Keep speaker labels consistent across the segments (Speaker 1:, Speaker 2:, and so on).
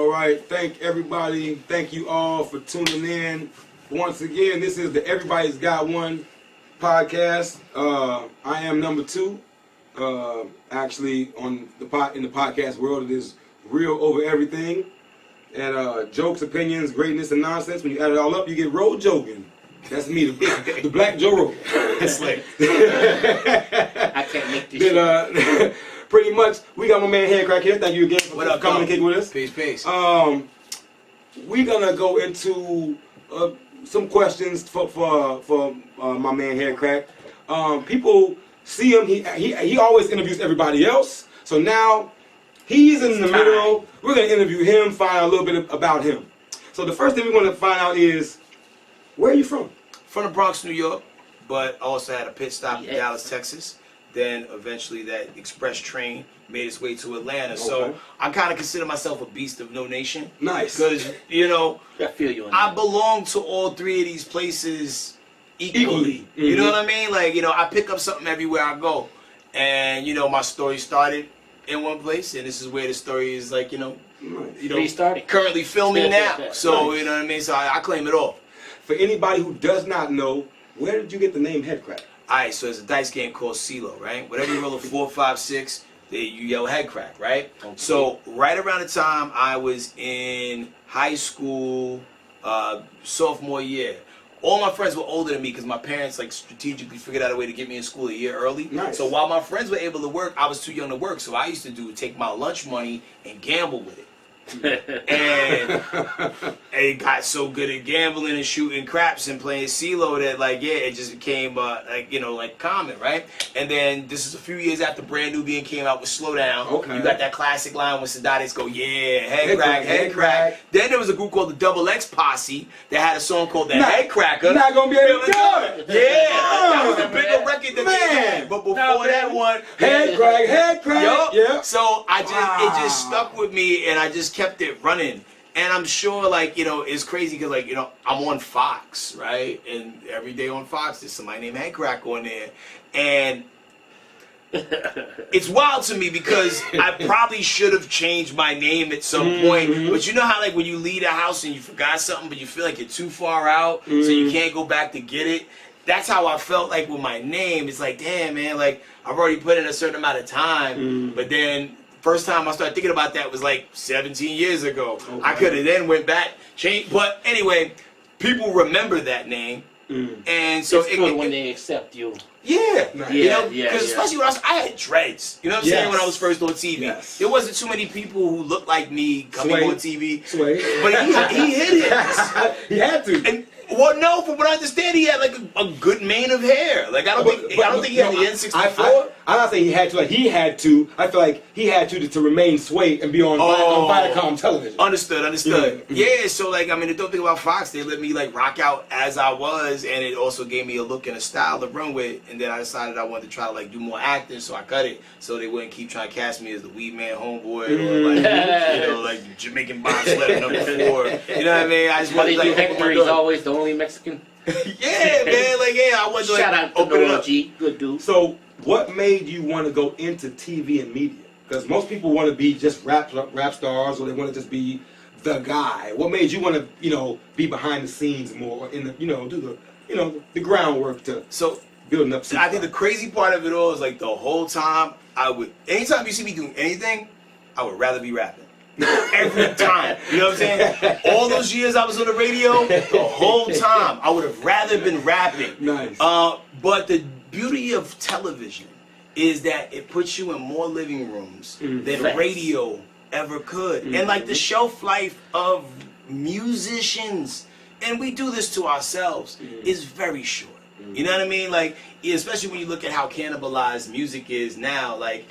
Speaker 1: All right. Thank everybody. Thank you all for tuning in. Once again, this is the Everybody's Got One podcast. I am number 2. Actually, on the in the podcast world, it is real over everything. And jokes, opinions, greatness, and nonsense. When you add it all up, you get Roe Jogan. That's me, the Black Joe Rogan.
Speaker 2: It's like I can't make this shit.
Speaker 1: Pretty much, we got my man Headcrack here. Thank you again for coming and kicking with us.
Speaker 2: Peace, peace.
Speaker 1: We're gonna go into some questions for my man Headcrack. People see him. He always interviews everybody else. So now he's in the middle. We're gonna interview him, find out a little bit about him. So the first thing we want to find out is, where are you from?
Speaker 2: From the Bronx, New York, but also had a pit stop in Dallas, Texas. Then eventually that express train made its way to Atlanta. Okay. So I kind of consider myself a beast of no nation.
Speaker 1: Nice.
Speaker 2: Because, you know,
Speaker 3: I feel you on
Speaker 2: I
Speaker 3: that.
Speaker 2: belong to all 3 of these places equally.
Speaker 1: Mm-hmm.
Speaker 2: You know what I mean? Like, you know, I pick up something everywhere I go. And, you know, my story started in one place, and this is where the story is, like, you know, currently filming now. So, you know what I mean? So I claim it all.
Speaker 1: For anybody who does not know, where did you get the name Headcrack?
Speaker 2: Alright, so it's a dice game called CeeLo, right? Whatever you roll a 4, 5, 6, you yell Headcrack, right? Okay. So right around the time I was in high school, sophomore year, all my friends were older than me because my parents like strategically figured out a way to get me in school a year early.
Speaker 1: Nice.
Speaker 2: So while my friends were able to work, I was too young to work. So I used to take my lunch money and gamble with it. And it got so good at gambling and shooting craps and playing CeeLo that, like, yeah, it just became like, you know, like common, right? And then this is a few years after Brand Nubian came out with Slow Down. Okay. You got that classic line when Sadatics go, yeah, Headcrack. Then there was a group called the Double X Posse that had a song called the Headcracker.
Speaker 1: You're not gonna be able to do it.
Speaker 2: Yeah, that was a bigger record than they had. But before that one,
Speaker 1: Headcrack.
Speaker 2: Yeah. So it just stuck with me, and I just kept it running. And I'm sure, like, you know, it's crazy because, like, you know, I'm on Fox, right? And every day on Fox there's somebody named Headcrack on there. And it's wild to me because I probably should have changed my name at some point. But you know how, like, when you leave a house and you forgot something, but you feel like you're too far out, so you can't go back to get it? That's how I felt like with my name. It's like, damn, man, like, I've already put in a certain amount of time, but then first time I started thinking about that was like 17 years ago. Okay. I could have then went back, changed, but anyway, people remember that name, and so
Speaker 3: it's good when they accept you.
Speaker 2: Yeah,
Speaker 3: right.
Speaker 2: You know, because especially when I had dreads. You know what I'm saying? When I was first on TV, there wasn't too many people who looked like me coming on TV. But he hit it.
Speaker 1: He had to.
Speaker 2: And, well, no, from what I understand, he had like a good mane of hair. Like I don't think he had the N64.
Speaker 1: I'm not saying he had to. Like he had to. I feel like he had to remain sway and be on Viacom television.
Speaker 2: Understood. Yeah. So like, I mean, the dope thing about Fox, they let me like rock out as I was, and it also gave me a look and a style to run with. And then I decided I wanted to try to like do more acting, so I cut it so they wouldn't keep trying to cast me as the weed man homeboy or like you know like Jamaican bobsled number 4. You know what I mean? I just wanted to like
Speaker 3: Hector, he's always the only Mexican.
Speaker 2: Yeah, man. Like I wanted to like
Speaker 3: shout out to
Speaker 2: open it up.
Speaker 3: G, good dude.
Speaker 1: So what made you want to go into TV and media? Because most people want to be just rap stars, or they want to just be the guy. What made you want to, you know, be behind the scenes more, in the, you know, do the, you know, the groundwork to building up?
Speaker 2: I think the crazy part of it all is like the whole time anytime you see me doing anything, I would rather be rapping. Every time. You know what I'm saying? All those years I was on the radio, the whole time, I would have rather been rapping.
Speaker 1: Nice.
Speaker 2: But the beauty of television is that it puts you in more living rooms than radio ever could. And like the shelf life of musicians, and we do this to ourselves, is very short. You know what I mean? Like, especially when you look at how cannibalized music is now, like,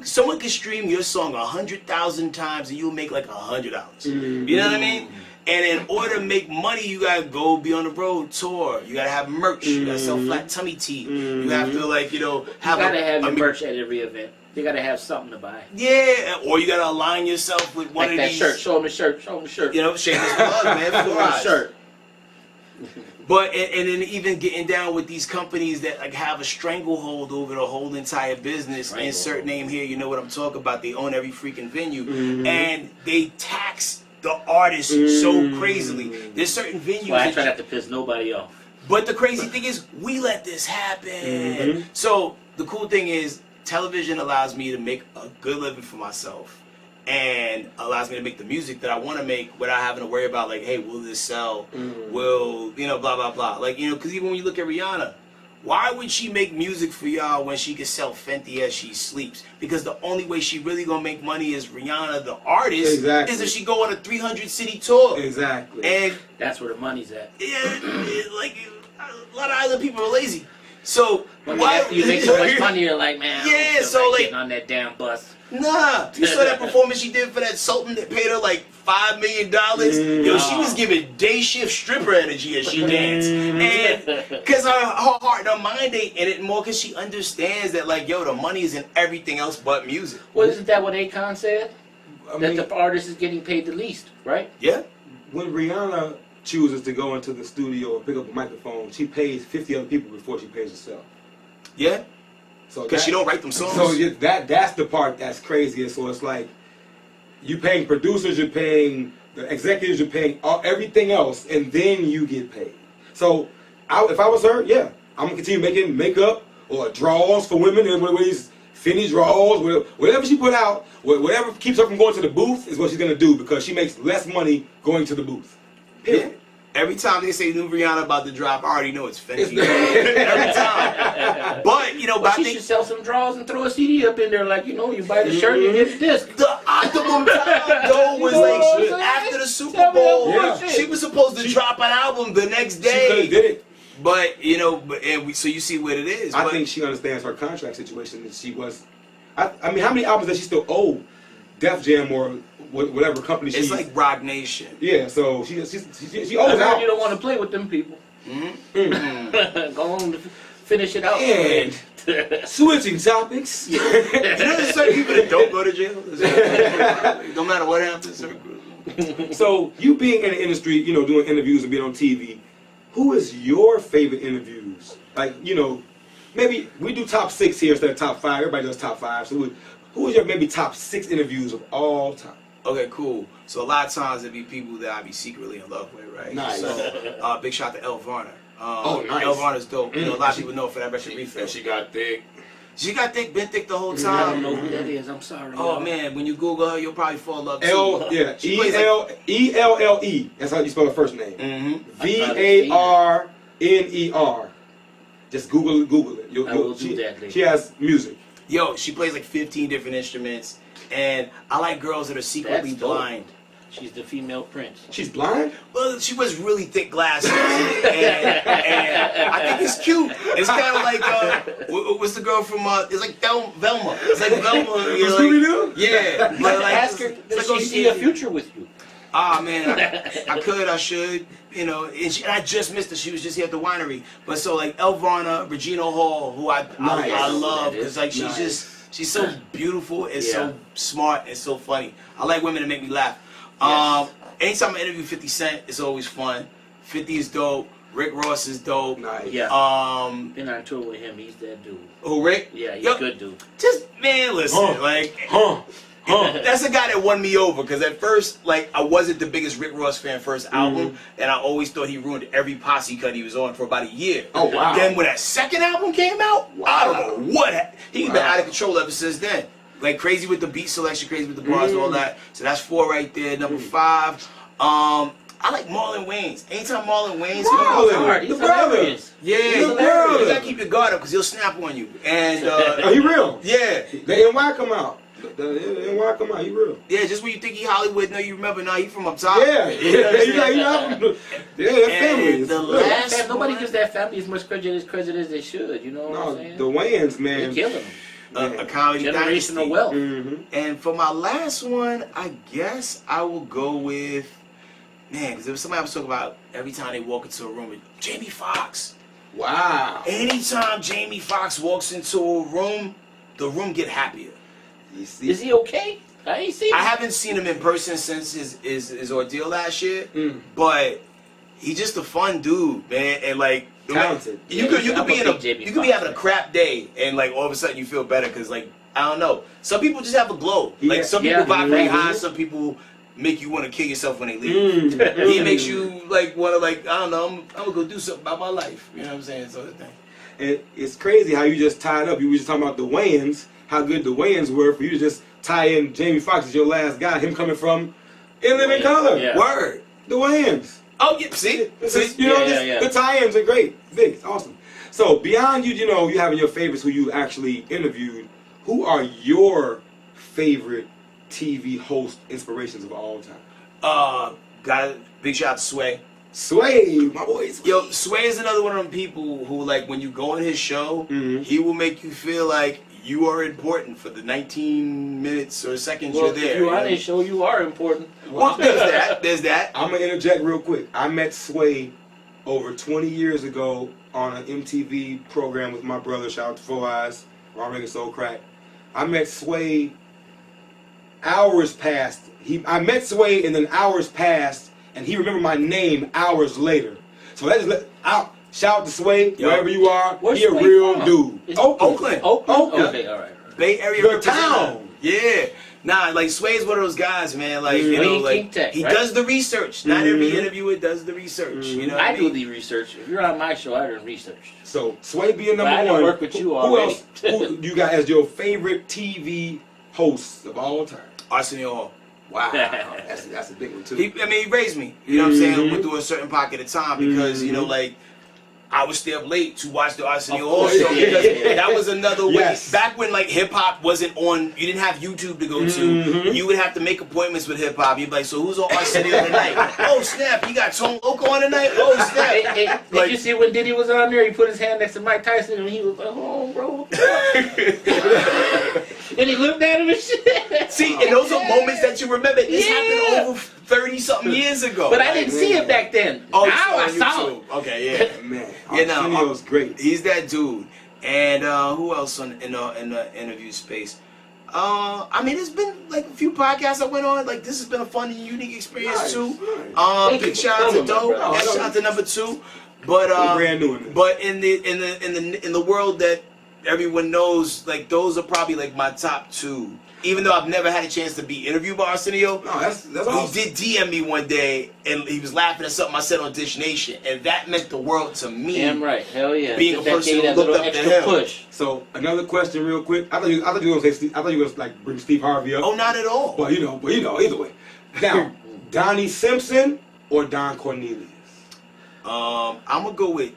Speaker 2: someone can stream your song 100,000 times and you'll make like $100. You know what I mean? And in order to make money, you gotta go be on the road, tour. You gotta have merch. You gotta sell flat tummy tea. You have to, like, you know, have
Speaker 3: you gotta have your merch at every event. You gotta have something to buy.
Speaker 2: Yeah, or you gotta align yourself with one
Speaker 3: like
Speaker 2: of
Speaker 3: that
Speaker 2: these.
Speaker 3: Show them the shirt. Show them the shirt.
Speaker 2: You know, shameless plug, man.
Speaker 3: Show them the shirt.
Speaker 2: But and then even getting down with these companies that like have a stranglehold over the whole entire business. Insert name here, you know what I'm talking about. They own every freaking venue, and they tax the artists so crazily. There's certain venues.
Speaker 3: Well, I try not to piss nobody off.
Speaker 2: But the crazy thing is, we let this happen. So the cool thing is, television allows me to make a good living for myself. And allows me to make the music that I want to make without having to worry about, like, hey, will this sell? Will, you know, blah, blah, blah. Like, you know, because even when you look at Rihanna, why would she make music for y'all when she could sell Fenty as she sleeps? Because the only way she really going to make money as Rihanna, the artist, is if she go on a 300-city tour.
Speaker 1: Exactly.
Speaker 2: And
Speaker 3: that's where the money's at.
Speaker 2: Yeah, like, a lot of other people are lazy. So,
Speaker 3: but why you make so much money? You're like, man,
Speaker 2: yeah, so like
Speaker 3: getting on that damn bus.
Speaker 2: Nah, you saw that performance she did for that Sultan that paid her like $5 million. Yo, she was giving day shift stripper energy as she danced, and because her heart and her mind ain't in it more, because she understands that like, yo, the money is in everything else but music.
Speaker 3: Well, isn't that what Akon said? That the artist is getting paid the least, right?
Speaker 2: Yeah.
Speaker 1: When Rihanna chooses to go into the studio and pick up a microphone, she pays 50 other people before she pays herself.
Speaker 2: Yeah.
Speaker 1: So
Speaker 2: because she don't write them songs.
Speaker 1: So that's the part that's crazy. So it's like you paying producers, you're paying the executives, you're paying everything else, and then you get paid. So if I was her, yeah, I'm gonna continue making makeup or draws for women and these Fendi draws, whatever she put out, whatever keeps her from going to the booth is what she's gonna do because she makes less money going to the booth. Period.
Speaker 2: Yeah. Every time they say new Rihanna about to drop, I already know it's Fenty. Every time. But, you know,
Speaker 3: well, she should sell some draws and throw a CD up in there like, you know, you buy the shirt and you get the disc.
Speaker 2: The optimum time, though, was like after the Super Bowl.
Speaker 1: Yeah.
Speaker 2: She was supposed to drop an album the next day.
Speaker 1: She did it.
Speaker 2: But, you know, so you see what it is.
Speaker 1: I think she understands her contract situation. That she was, I mean, how many albums does she still owe Def Jam or whatever company she's...
Speaker 2: It's like Rock Nation.
Speaker 1: Yeah, so she owes
Speaker 3: out.
Speaker 1: out.
Speaker 3: You don't want to play with them people. Go on to finish it out.
Speaker 1: And switching topics.
Speaker 2: You know there's certain people that don't go to jail? No matter what happens.
Speaker 1: So you being in the industry, you know, doing interviews and being on TV, who is your favorite interviews? Like, you know, maybe we do top 6 here instead of top 5. Everybody does top 5. So who is your maybe top 6 interviews of all time?
Speaker 2: Okay, cool. So a lot of times it'd be people that I be secretly in love with, right?
Speaker 1: Nice.
Speaker 2: So big shout to E.verbodys.
Speaker 1: Nice.
Speaker 2: E.verbodys dope. You know, a lot of people know for that Russian refill.
Speaker 1: And she got thick.
Speaker 2: She got thick, been thick the whole time.
Speaker 3: I don't know who that is. I'm sorry.
Speaker 2: Oh man, when you Google her, you'll probably fall in love too.
Speaker 1: E-L-L-E. That's how you spell her first name. V-A-R-N-E-R. Just Google it.
Speaker 3: I will do that later.
Speaker 1: She has music.
Speaker 2: Yo, she plays like 15 different instruments, and I like girls that are secretly blind.
Speaker 3: She's the female prince.
Speaker 1: She's blind?
Speaker 2: Well, she wears really thick glasses, and I think it's cute. It's kind of like, what's the girl from, it's like Velma. It's like Velma. You're like, yeah. But like,
Speaker 3: ask her, does she see a future with you?
Speaker 2: Ah, man, I should, you know, and I just missed her. She was just here at the winery. But so, like, E.verbodys, Regina Hall, who I love, because, like, she's so beautiful and so smart and so funny. I like women that make me laugh. Yes. Anytime I interview 50 Cent, it's always fun. 50 is dope. Rick Ross is dope.
Speaker 1: Nice.
Speaker 3: Yeah. Been on tour with him. He's that dude.
Speaker 2: Oh, Rick?
Speaker 3: Yeah, he's a good dude.
Speaker 2: Just, man, listen, that's the guy that won me over, because at first, like, I wasn't the biggest Rick Ross fan first album, and I always thought he ruined every posse cut he was on for about a year.
Speaker 1: Oh, wow.
Speaker 2: Then when that second album came out, I don't know what. He's been out of control ever since then. Like, crazy with the beat selection, crazy with the bars and all that. So that's 4 right there. Number 5, I like Marlon Wayans. Anytime Marlon Wayans
Speaker 1: Marlon,
Speaker 3: the brother.
Speaker 2: Yeah, you gotta keep your guard up because he'll snap on you. And
Speaker 1: he real.
Speaker 2: Yeah.
Speaker 1: The NY come out. The NY come out. He real.
Speaker 2: Yeah, just when you think he Hollywood, no, you remember, no, he from up top.
Speaker 1: Yeah. That family.
Speaker 2: The last
Speaker 3: nobody gives that family as much credit as they should. You know what I'm saying?
Speaker 1: The Wayans, man.
Speaker 3: They're killing them.
Speaker 2: A comedy
Speaker 3: generational wealth.
Speaker 2: And for my last one, I guess I will go with, man, because there was somebody I was talking about every time they walk into a room with Jamie Foxx.
Speaker 1: Wow.
Speaker 2: Anytime Jamie Foxx walks into a room, the room get happier.
Speaker 1: You see?
Speaker 3: Is he okay? I ain't seen him.
Speaker 2: I haven't seen him in person since his ordeal last year, but he's just a fun dude, man, and like
Speaker 1: Talented.
Speaker 2: You could
Speaker 3: I'm
Speaker 2: be
Speaker 3: a big Jamie
Speaker 2: you could be
Speaker 3: Foxx
Speaker 2: having a
Speaker 3: fan.
Speaker 2: crap day, and like all of a sudden you feel better because like I don't know. Some people just have a glow.
Speaker 1: Yeah.
Speaker 2: Like some people vibrate
Speaker 3: Yeah.
Speaker 2: high. Some people make you want to kill yourself when they leave. He makes you like want to like I don't know. I'm gonna go do something about my life. You know what I'm saying? Sort of thing.
Speaker 1: And it's crazy how you just tied up. You were just talking about the Wayans, how good the Wayans were for you to just tie in Jamie Foxx as your last guy, him coming from In Living Color.
Speaker 3: Yeah.
Speaker 2: Word.
Speaker 1: The Wayans.
Speaker 2: Oh yeah. See.
Speaker 1: You know,
Speaker 3: Yeah.
Speaker 1: the tie-ins are great. Big. It's awesome. So beyond you know, you having your favorites who you actually interviewed, who are your favorite TV host inspirations of all time?
Speaker 2: Got a big shout out to Sway.
Speaker 1: Sway, my boy. Sway.
Speaker 2: Yo, Sway is another one of them people who, like, when you go on his show, he will make you feel like you are important for the 19 minutes or seconds
Speaker 3: Well,
Speaker 2: you're there.
Speaker 3: if you're on
Speaker 2: know?
Speaker 3: his show, you are important.
Speaker 2: Well, there's that. There's that.
Speaker 1: I'm gonna interject real quick. I met Sway over 20 years ago on an MTV program with my brother. Shout out to Four Eyes, Ron Reagan Soul Crack. I met Sway. Hours passed. I met Sway, and then hours passed, and he remembered my name hours later. So that just shout out to Sway,
Speaker 2: Yo.
Speaker 1: wherever you are.
Speaker 3: Where's
Speaker 1: He a
Speaker 3: Sway
Speaker 1: real
Speaker 3: from?
Speaker 1: dude.
Speaker 3: Is-
Speaker 2: Oakland.
Speaker 3: Oakland?
Speaker 1: Oakland.
Speaker 3: Okay, all right.
Speaker 2: Bay Area
Speaker 1: Your
Speaker 2: representative.
Speaker 1: town.
Speaker 2: Yeah. Nah, like Sway's one of those guys, man. Like you
Speaker 3: Sway
Speaker 2: know, like
Speaker 3: King Tech,
Speaker 2: he
Speaker 3: right?
Speaker 2: does the research. Not every interviewer does the research. You know, what
Speaker 3: I
Speaker 2: mean?
Speaker 3: do the research. If you're on my show, I do research.
Speaker 1: So Sway being
Speaker 3: But
Speaker 1: number
Speaker 3: I done
Speaker 1: one.
Speaker 3: work with you
Speaker 1: who
Speaker 3: already.
Speaker 1: else? Who you got as your favorite TV host of all time?
Speaker 2: Arsenio Hall.
Speaker 1: Wow, that's a big one too.
Speaker 2: He raised me. You know what I'm saying? Went through a certain pocket of time because you know, like I would stay up late to watch the Arsenio Hall
Speaker 1: course.
Speaker 2: show because that was another way.
Speaker 1: Yes.
Speaker 2: Back when like hip hop wasn't on, you didn't have YouTube to go to. You would have to make appointments with hip hop. You'd be like, so who's on Arsenio tonight? Oh snap, you got Tone Loco on tonight? Oh snap.
Speaker 3: Did you see when Diddy was on there? He put his hand next to Mike Tyson and he was like, "Oh, bro." And he looked at him and shit.
Speaker 2: See, and those are moments that you remember. This
Speaker 3: Yeah.
Speaker 2: happened over 30-something years ago.
Speaker 3: But I didn't see it back then.
Speaker 2: Oh, you
Speaker 3: now
Speaker 2: saw it
Speaker 3: I
Speaker 2: on
Speaker 3: saw it.
Speaker 2: YouTube. Okay, yeah.
Speaker 1: Man,
Speaker 2: Yeah, no,
Speaker 1: Arsenio's great.
Speaker 2: He's that dude. And who else in the interview space? I mean, there's been like a few podcasts I went on. Like this has been a fun and unique experience
Speaker 1: Nice,
Speaker 2: too.
Speaker 1: nice.
Speaker 2: Big shout out to Doe.
Speaker 1: brother.
Speaker 2: Shout out to number 2. But
Speaker 1: brand new in this.
Speaker 2: but in the world that everyone knows, like those are probably like my top 2. Even though I've never had a chance to be interviewed by Arsenio,
Speaker 1: No, that's
Speaker 2: he
Speaker 1: awesome.
Speaker 2: did DM me one day and he was laughing at something I said on Dish Nation, and that meant the world to me.
Speaker 3: Damn right. Hell yeah.
Speaker 2: Being a
Speaker 3: That
Speaker 2: person
Speaker 3: gave
Speaker 2: who
Speaker 3: that
Speaker 2: looked
Speaker 3: little
Speaker 2: up to
Speaker 3: extra
Speaker 2: him.
Speaker 3: push.
Speaker 1: So another question, real quick. I thought you were gonna say. I thought you were gonna like bring Steve Harvey up.
Speaker 2: Oh, not at all.
Speaker 1: But you know, either way. Now, Donnie Simpson or Don Cornelius?
Speaker 2: I'm gonna go with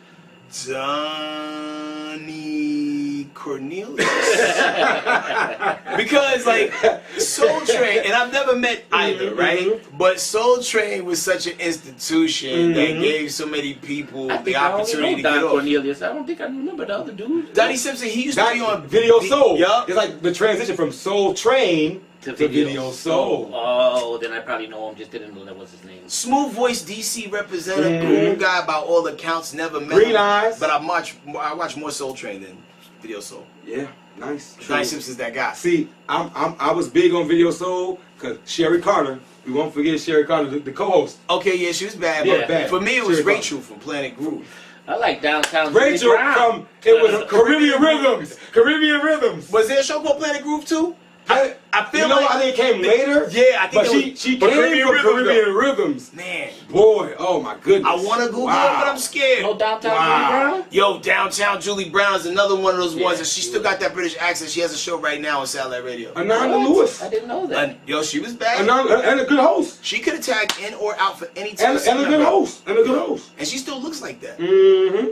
Speaker 2: Donnie Cornelius because like Soul Train, and I've never met either, right? But Soul Train was such an institution that gave so many people
Speaker 3: I
Speaker 2: the
Speaker 3: think I only
Speaker 2: opportunity to
Speaker 3: know
Speaker 2: get
Speaker 3: Don
Speaker 2: off.
Speaker 3: Cornelius. I don't think I remember the other dude.
Speaker 2: Donnie Simpson, he used to be on
Speaker 1: Video Soul.
Speaker 2: Yup.
Speaker 1: It's like the transition from Soul Train
Speaker 3: To
Speaker 1: Video Soul.
Speaker 3: Oh, then I probably know him. Just didn't know that was his name.
Speaker 2: Smooth voice DC representative, cool guy by all accounts, never met
Speaker 1: Green
Speaker 2: him.
Speaker 1: eyes.
Speaker 2: But I watch more Soul Train than Video Soul.
Speaker 1: Yeah, nice.
Speaker 2: Donnie Simpson's that guy.
Speaker 1: See, I was big on Video Soul because Sherry Carter. We won't forget Sherry Carter, the co-host.
Speaker 2: Okay, yeah, she was bad,
Speaker 3: Yeah,
Speaker 2: but
Speaker 1: bad.
Speaker 2: for me it was
Speaker 1: Sherry
Speaker 2: Rachel from Planet Groove.
Speaker 3: I like Downtown.
Speaker 1: Rachel
Speaker 3: Julie Brown.
Speaker 1: from it was Caribbean Rhythms. Caribbean Rhythms.
Speaker 2: Was there a show called Planet Groove too? I feel
Speaker 1: you know
Speaker 2: like
Speaker 1: what? I think it came later.
Speaker 2: Yeah, I think
Speaker 1: but
Speaker 2: it
Speaker 1: she
Speaker 2: was-
Speaker 1: she
Speaker 2: but
Speaker 1: came
Speaker 2: Caribbean
Speaker 1: from
Speaker 2: Rhythms,
Speaker 1: Caribbean Rhythms.
Speaker 2: Man,
Speaker 1: Boy, oh my goodness.
Speaker 2: I want to Google it, but I'm scared.
Speaker 3: No Downtown
Speaker 1: Wow.
Speaker 3: Julie Brown.
Speaker 2: Yo, Downtown Julie Brown's another one of those
Speaker 3: Yeah,
Speaker 2: ones that she
Speaker 3: she
Speaker 2: still
Speaker 3: was.
Speaker 2: got that British accent. She has a show right now on Satellite Radio.
Speaker 1: Ananda
Speaker 3: What?
Speaker 1: Lewis.
Speaker 3: I didn't know that.
Speaker 2: And, yo, she was bad.
Speaker 1: And a good host.
Speaker 2: She could attack in or out for any
Speaker 1: And
Speaker 2: time.
Speaker 1: a good host. And a good host.
Speaker 2: And she still looks like that.
Speaker 1: Mm-hmm.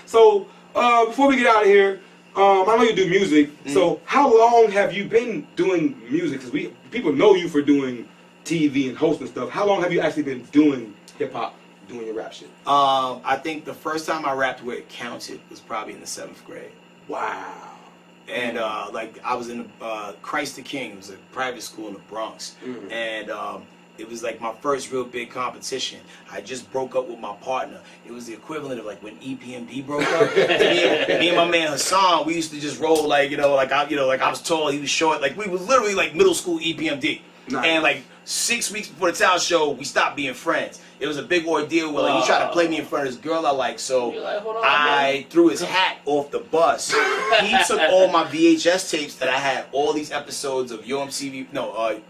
Speaker 1: So, before we get out of here, I know you do music. So, how long have you been doing music? Because people know you for doing TV and hosting stuff. How long have you actually been doing hip hop, doing your rap shit?
Speaker 2: I think the first time I rapped where it counted was probably in the 7th grade.
Speaker 1: Wow.
Speaker 2: And like I was in Christ the King. It was a private school in the Bronx, and it was like my first real big competition. I just broke up with my partner. It was the equivalent of like when EPMD broke up. me and my man Hassan, we used to just roll like I was tall, he was short. Like we was literally like middle school EPMD,
Speaker 1: Nice.
Speaker 2: and like 6 weeks before the talent show, we stopped being friends. It was a big ordeal where like, he tried to play me in front of this girl I like, so
Speaker 3: You're like, hold on,
Speaker 2: I threw his hat off the bus. He took all my VHS tapes that I had, all these episodes of Yo MTV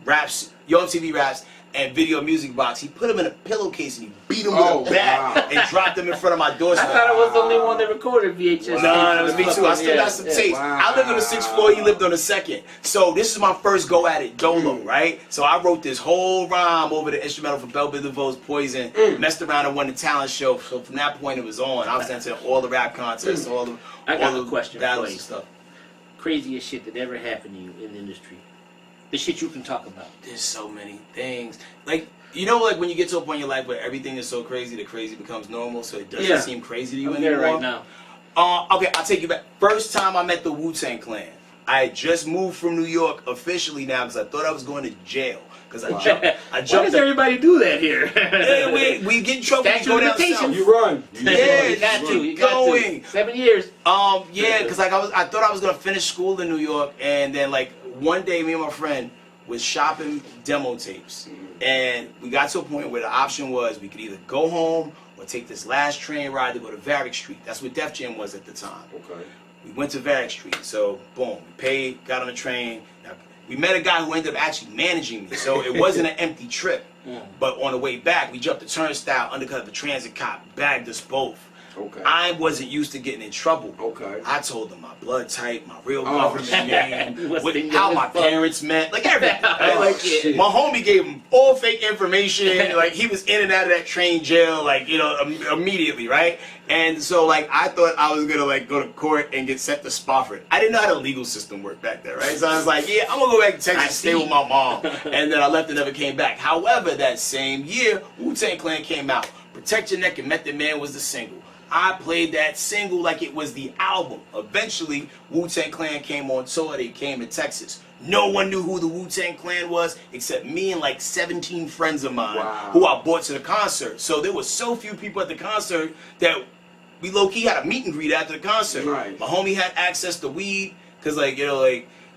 Speaker 2: Raps, and Video Music Box. He put them in a pillowcase and he beat them with a bat and dropped them in front of my
Speaker 3: I
Speaker 2: doorstep.
Speaker 3: thought I was the only one that recorded VHS.
Speaker 2: No, that was me too. I still got some tapes.
Speaker 1: Wow.
Speaker 2: I lived on the 6th floor, he lived on the 2nd. So this is my first go at it dolo, right? So I wrote this whole rhyme over the instrumental for Bell Biv DeVoe's Poison, messed around and won the talent show. So from that point it was on. I was entering all the rap contests, all the
Speaker 3: I got a question for
Speaker 2: battles
Speaker 3: you.
Speaker 2: and stuff.
Speaker 3: Craziest shit that ever happened to you in the industry. The shit you can talk about.
Speaker 2: There's so many things. Like, you know, like when you get to a point in your life where everything is so crazy, the crazy becomes normal, so it doesn't seem crazy to you
Speaker 3: I'm there
Speaker 2: anymore.
Speaker 3: right now.
Speaker 2: Okay, I'll take you back. First time I met the Wu-Tang Clan. I had just moved from New York officially now because I thought I was going to jail. Because I jumped.
Speaker 3: Why does everybody do that here?
Speaker 2: We get in trouble. We
Speaker 3: Statute
Speaker 2: go
Speaker 3: of
Speaker 2: down
Speaker 3: limitations.
Speaker 2: south.
Speaker 1: You run.
Speaker 2: Yeah,
Speaker 3: You got to. You got
Speaker 2: going.
Speaker 3: to. 7 years.
Speaker 2: Yeah, because like I thought I was gonna finish school in New York, and then like one day, me and my friend was shopping demo tapes, and we got to a point where the option was we could either go home or take this last train ride to go to Varick Street. That's where Def Jam was at the time.
Speaker 1: Okay.
Speaker 2: We went to Varick Street, so boom, we paid, got on the train. We met a guy who ended up actually managing me, so it wasn't an empty trip. But on the way back, we jumped the turnstile, undercut the transit cop, bagged us both.
Speaker 1: Okay.
Speaker 2: I wasn't used to getting in trouble.
Speaker 1: Okay.
Speaker 2: I told them my blood type, my real government name,
Speaker 3: What's the
Speaker 2: how
Speaker 3: youngest
Speaker 2: my
Speaker 3: fuck?
Speaker 2: parents met, like everything. Right? Like
Speaker 1: shit.
Speaker 2: my homie gave him all fake information. Like he was in and out of that train jail, like immediately, right? And so like I thought I was gonna like go to court and get sent to Spofford. I didn't know how the legal system worked back there, right? So I was like, yeah, I'm gonna go back to Texas and stay with my mom. And then I left and never came back. However, that same year, Wu-Tang Clan came out. Protect Your Neck and Method Man was the single. I played that single like it was the album. Eventually, Wu-Tang Clan came on tour. They came to Texas. No one knew who the Wu-Tang Clan was except me and like 17 friends of mine who I brought to the concert. So there were so few people at the concert that we low-key had a meet and greet after the concert.
Speaker 1: Right.
Speaker 2: My homie had access to weed because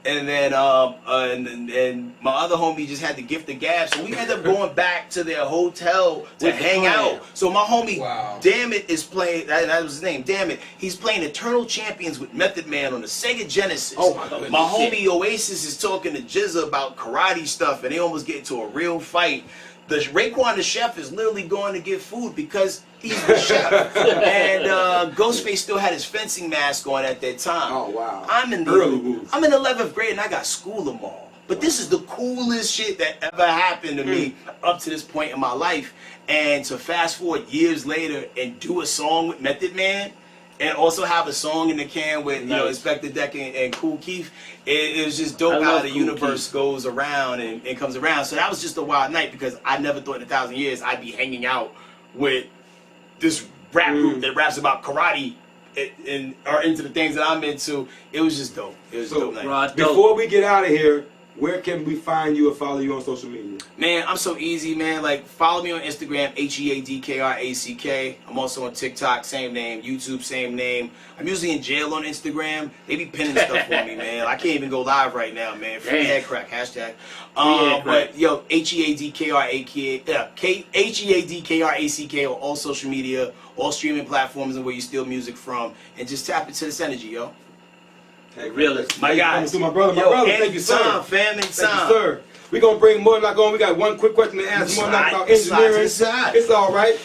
Speaker 2: and then and my other homie just had the gift of gab, so we ended up going back to their hotel to hang out. So my homie, Damn It, is playing. That was his name. Damn It. He's playing Eternal Champions with Method Man on the Sega Genesis.
Speaker 1: Oh my goodness.
Speaker 2: My homie Oasis is talking to Jizza about karate stuff, and they almost get into a real fight. The Raekwon the chef is literally going to get food because he's the chef. And Ghostface still had his fencing mask on at that time.
Speaker 1: Oh wow.
Speaker 2: I'm in 11th grade and I got school tomorrow. But this is the coolest shit that ever happened to me up to this point in my life. And to fast forward years later and do a song with Method Man, and also have a song in the can with Inspector Deck and Kool Keith, it was just dope how the universe goes around and comes around. So that was just a wild night because I never thought in 1,000 years I'd be hanging out with this rap group that raps about karate and are into the things that I'm into. It was just dope. It was a dope night.
Speaker 1: Before we get out of here, where can we find you or follow you on social media?
Speaker 2: Man, I'm so easy, man. Like, follow me on Instagram, HEADKRACK. I'm also on TikTok, same name. YouTube, same name. I'm usually in jail on Instagram. They be pinning stuff for me, man. I can't even go live right now, man. Free head crack, hashtag. But, yo, HEADKRACK on all social media, all streaming platforms and where you steal music from. And just tap into this energy, yo.
Speaker 1: Hey,
Speaker 2: Realist, my guys.
Speaker 1: To my brother, thank you, sir.
Speaker 2: Fam,
Speaker 1: Thank you, sir. We're going to bring Mudlock on. We got one quick question to ask Mudlock about engineering. It's all right.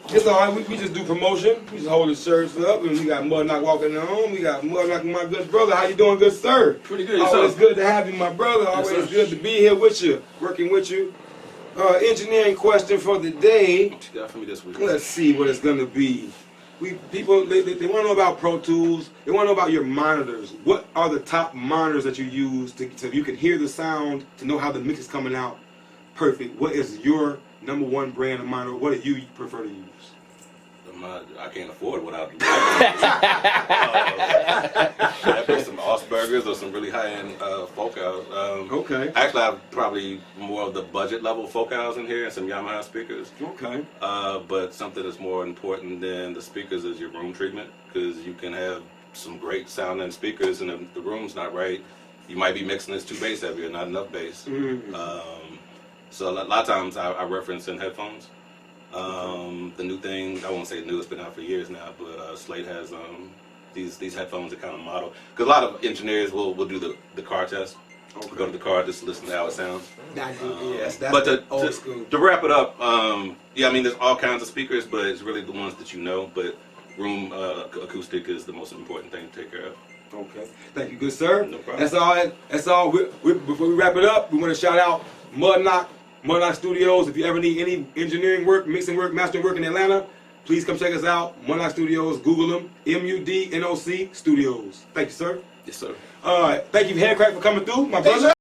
Speaker 1: It's all right. We just do promotion. We just hold his shirts up, and we got Mudlock walking on. We got Mudlock, my good brother. How you doing, good sir?
Speaker 4: Pretty good.
Speaker 1: Always good to have you, my brother. Always good to be here with you, working with you. Engineering question for the day.
Speaker 4: What you got for me this week?
Speaker 1: Let's see what it's going to be. People want to know about Pro Tools. They want to know about your monitors. What are the top monitors that you use so you can hear the sound, to know how the mix is coming out perfect? What is your number one brand of monitor? What do you prefer to use?
Speaker 4: I can't afford without some Osbergers or some really high-end Focals.
Speaker 1: Okay.
Speaker 4: Actually, I have probably more of the budget level Focals in here and some Yamaha speakers.
Speaker 1: Okay.
Speaker 4: But something that's more important than the speakers is your room treatment, because you can have some great sounding speakers and if the room's not right, you might be mixing this too bass heavy or not enough bass. So a lot of times I reference in headphones. The new thing, I won't say new, it's been out for years now, but Slate has these headphones that kind of model. Because a lot of engineers will do the car test.
Speaker 1: Okay.
Speaker 4: Go to the car, just listen to how it sounds.
Speaker 1: That's
Speaker 4: But
Speaker 1: old school.
Speaker 4: to wrap it up, yeah, I mean, there's all kinds of speakers, but it's really the ones that you know. But room acoustic is the most important thing to take care of.
Speaker 1: Okay. Thank you, good sir.
Speaker 4: No problem.
Speaker 1: That's all. Before we wrap it up, we want to shout out Mud Knock Studios. If you ever need any engineering work, mixing work, mastering work in Atlanta, please come check us out. Mud Knock Studios. Google them. MUDNOC Studios. Thank you, sir.
Speaker 4: Yes, sir.
Speaker 1: All right. Thank you, Handcrack, for coming through, my brother.